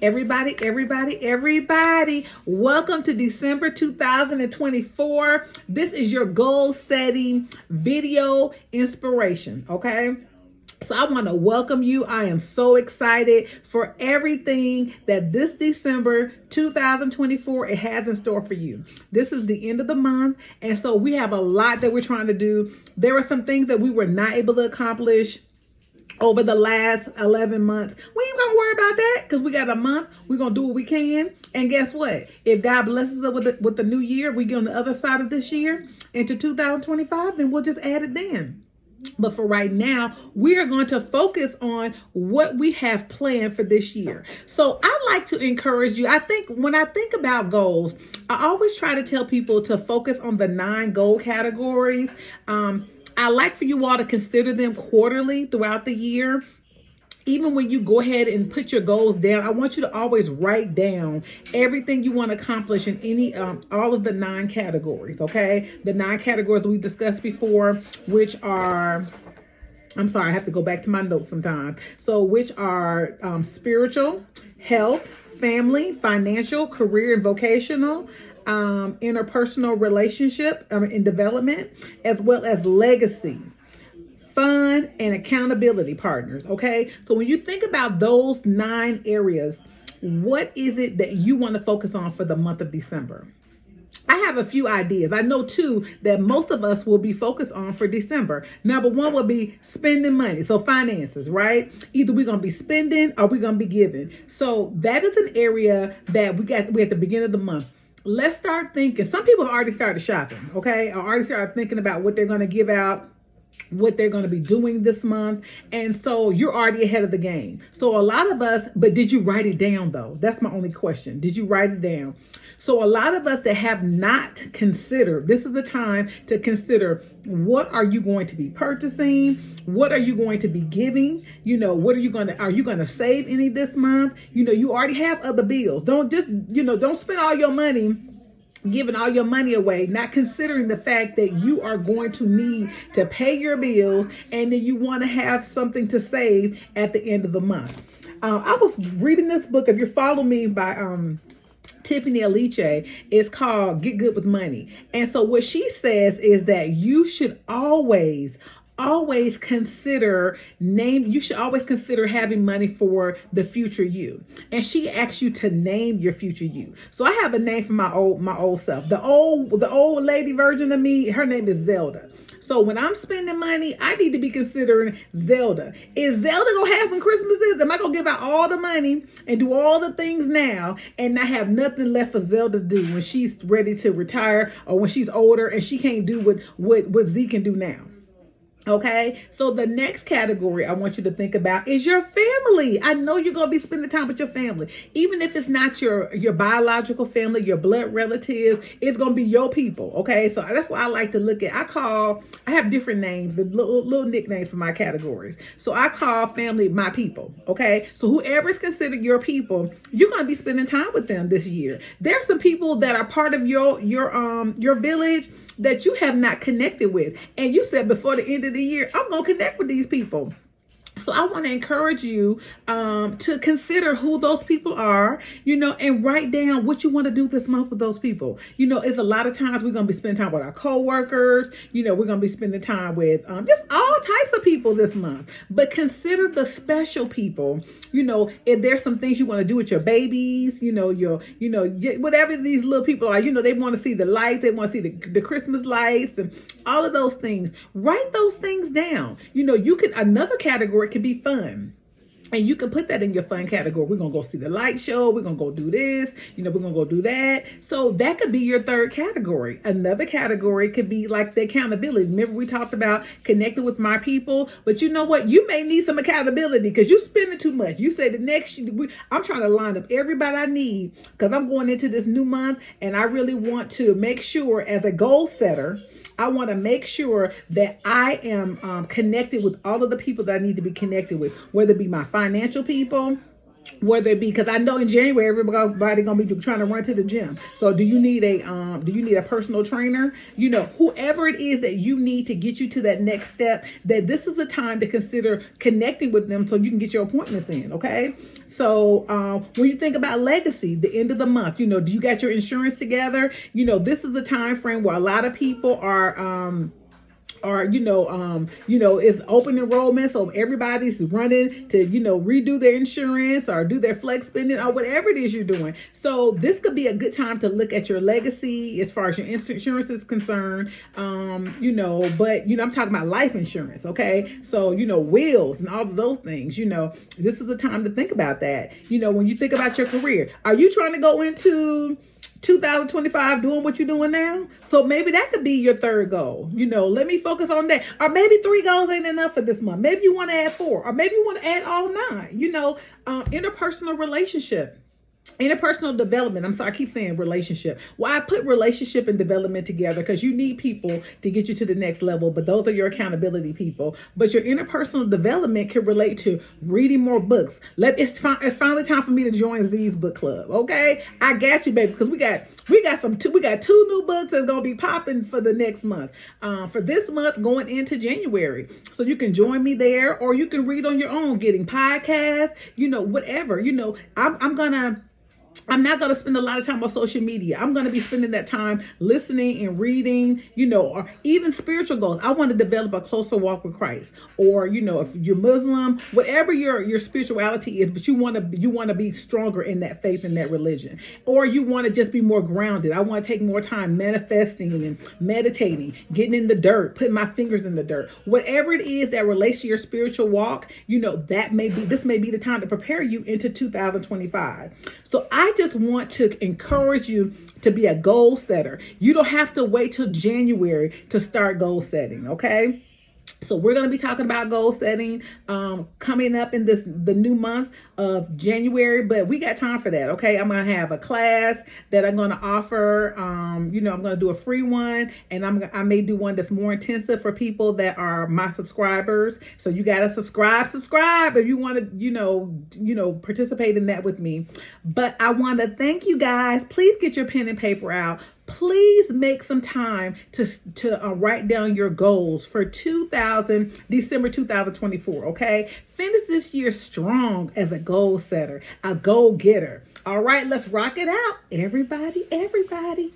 Everybody, welcome to December 2024. This is your goal setting video inspiration, okay? So I want to welcome you. I am so excited for everything that this December 2024 it has in store for you. This is the end of the month, and so we have a lot that we're trying to do. There are some things that we were not able to accomplish over the last 11 months. We ain't gonna worry about that because we got a month. We're gonna do what we can. And guess what? If God blesses us with the new year, we get on the other side of this year into 2025, then we'll just add it then. But for right now, we are going to focus on what we have planned for this year. So I like to encourage you. I think when I think about goals, I always try to tell people to focus on the 9 goal categories. I like for you all to consider them quarterly throughout the year. Even when you go ahead and put your goals down, I want you to always write down everything you want to accomplish in any all of the 9 categories, okay? The 9 categories we discussed before, which are, I'm sorry, I have to go back to my notes sometime. So which are spiritual, health, family, financial, career and vocational, interpersonal relationship and development, as well as legacy, fun, and accountability partners. Okay, so when you think about those 9 areas, what is it that you want to focus on for the month of December? I have a few ideas. I know too that most of us will be focused on for December. Number 1 will be spending money. So finances, right? Either we're going to be spending or we're going to be giving. So that is an area that we're at the beginning of the month. Let's start thinking. Some people have already started shopping, okay? Or already started thinking about what they're going to give out, what they're going to be doing this month. And so you're already ahead of the game. So a lot of us, but did you write it down though? That's my only question. Did you write it down? So a lot of us that have not considered, this is the time to consider, what are you going to be purchasing? What are you going to be giving? What are you going to save any this month? You already have other bills. Don't just, don't spend all your money giving all your money away, not considering the fact that you are going to need to pay your bills, and then you want to have something to save at the end of the month. I was reading this book, if you follow me, by Tiffany Aliche. It's called Get Good with Money. And so what she says is that you should always consider having money for the future you. And she asks you to name your future you. So I have a name for my old self. The old lady version of me, her name is Zelda. So when I'm spending money, I need to be considering Zelda. Is Zelda gonna have some Christmases? Am I gonna give out all the money and do all the things now and not have nothing left for Zelda to do when she's ready to retire, or when she's older and she can't do what Z can do now? Okay, so the next category I want you to think about is your family. I know you're going to be spending time with your family. Even if it's not your biological family, your blood relatives, it's going to be your people. Okay, so that's what I like to look at. I have different names, the little nicknames for my categories. So I call family my people. Okay, so whoever is considered your people, you're going to be spending time with them this year. There's some people that are part of your village that you have not connected with, and you said before the end of the year, I'm going to connect with these people. So I want to encourage you to consider who those people are, and write down what you want to do this month with those people. It's a lot of times we're going to be spending time with our coworkers. We're going to be spending time with just all types of people this month. But consider the special people. If there's some things you want to do with your babies, whatever these little people are, they want to see the lights. They want to see the Christmas lights and all of those things. Write those things down. Another category could be fun. And you can put that in your fun category. We're going to go see the light show. We're going to go do this. We're going to go do that. So that could be your third category. Another category could be like the accountability. Remember we talked about connecting with my people. But you know what? You may need some accountability because you're spending too much. You say the next year, I'm trying to line up everybody I need because I'm going into this new month. And I really want to make sure, as a goal setter, I want to make sure that I am connected with all of the people that I need to be connected with, whether it be my financial people, whether it be, because I know in January everybody gonna be trying to run to the gym. So do you need a personal trainer? You know, whoever it is that you need to get you to that next step, that this is a time to consider connecting with them so you can get your appointments in. Okay. So when you think about legacy, the end of the month, you know, do you got your insurance together? You know, this is a time frame where a lot of people are it's open enrollment, so everybody's running to, you know, redo their insurance or do their flex spending or whatever it is you're doing. So this could be a good time to look at your legacy as far as your insurance is concerned. But I'm talking about life insurance. Okay, so wills and all of those things. This is a time to think about that. When you think about your career, are you trying to go into 2025 doing what you're doing now? So maybe that could be your third goal. Let me focus on that. Or maybe 3 goals ain't enough for this month. Maybe you want to add 4, or maybe you want to add all 9. Interpersonal relationship. Interpersonal development. I'm sorry, I keep saying relationship. Well, I put relationship and development together because you need people to get you to the next level, but those are your accountability people. But your interpersonal development can relate to reading more books. It's finally time for me to join Z's book club. Okay, I got you, baby, because we got 2 new books that's gonna be popping for the next month. For this month going into January, so you can join me there, or you can read on your own, getting podcasts. Whatever. I'm not going to spend a lot of time on social media. I'm going to be spending that time listening and reading, or even spiritual goals. I want to develop a closer walk with Christ, or, if you're Muslim, whatever your spirituality is, but you want to be stronger in that faith and that religion, or you want to just be more grounded. I want to take more time manifesting and meditating, getting in the dirt, putting my fingers in the dirt, whatever it is that relates to your spiritual walk. This may be the time to prepare you into 2025. So I just want to encourage you to be a goal setter. You don't have to wait till January to start goal setting, okay? So we're going to be talking about goal setting coming up in the new month of January, but we got time for that. Okay, I'm going to have a class that I'm going to offer. I'm going to do a free one, and I may do one that's more intensive for people that are my subscribers. So you got to subscribe if you want to participate in that with me. But I want to thank you guys. Please get your pen and paper out. Please make some time to write down your goals for December 2024, okay? Finish this year strong as a goal setter, a goal getter. All right, let's rock it out. Everybody.